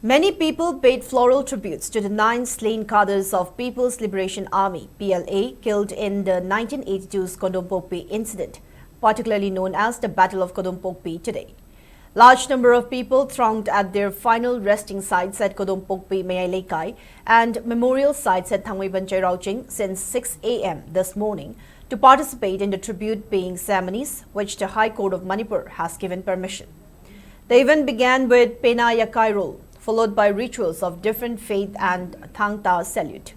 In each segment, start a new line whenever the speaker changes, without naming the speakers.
Many people paid floral tributes to the 9 slain cadres of People's Liberation Army (PLA) killed in the 1982's Kodompokpi incident, particularly known as the Battle of Kodompokpi today. Large number of people thronged at their final resting sites at Kodompokpi Mayailekai and memorial sites at Thangweiban Chairauching since 6 a.m. this morning to participate in the tribute-paying ceremonies, which the High Court of Manipur has given permission. The event began with Pena Yakai roll, followed by rituals of different faith and Thangta salute.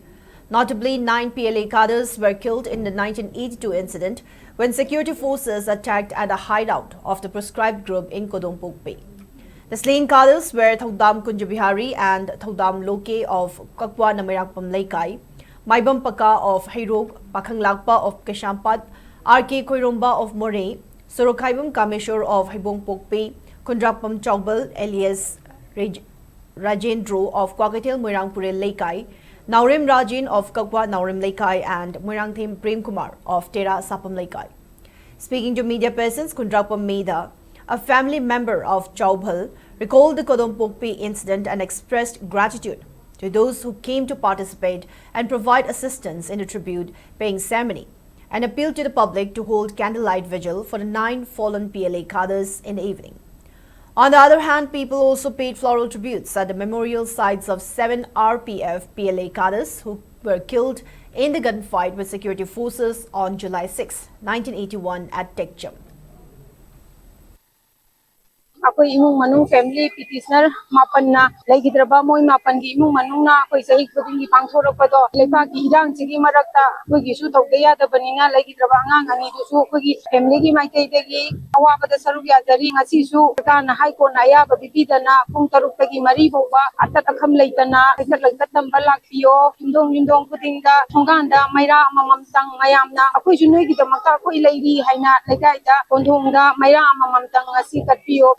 Notably, 9 PLA cadres were killed in the 1982 incident when security forces attacked at a hideout of the proscribed group in Kodompokpi. The slain cadres were Thaudam Kunjabihari and Thaudam Loke of Kakwa Namirangpam Laikai, Maibam Paka of Hairog, Pakhang Lakpa of Keshampat, RK Koiromba of More, Sorokhaibam Kameshwar of Haibong Pokpi, Kundrapam Chaubal, Elias Rajendro of Kwakatil Moirangpure Laikai, Naurim Rajin of Kakwa Naurim Laikai and Moirangthim Prem Kumar of Tera Sapam Laikai. Speaking to media persons, Kundrapam Meida, a family member of Chaubal, recalled the Kodompokpi incident and expressed gratitude to those who came to participate and provide assistance in the tribute-paying ceremony, and appealed to the public to hold candlelight vigil for the 9 fallen PLA cadres in the evening. On the other hand, people also paid floral tributes at the memorial sites of 7 RPF PLA cadres who were killed in the gunfight with security forces on July 6, 1981 at Tekcham.
Ako'y imong manung family petitioner mapan na laigidraba mo mapan gi imong manung na ako'y sahi kuding ipangsorok pa do lepa gi irang sigi marakta ako'y gisu tawdaya da banina laigidraba ngang ani dusu ako'y family gi maitay dagi awa pada sarug yadari ngasi su kana high court na ya babibida na kung taruk tagi mari boba atat akham laitana ikat lagtat tambalak piyo yundong kuding da thonganda maira mamamtang mayamna ako'y sunoy gi damakta ako'y lairi haina laikai da kondong da maira mamamtang ngasi kat piyo.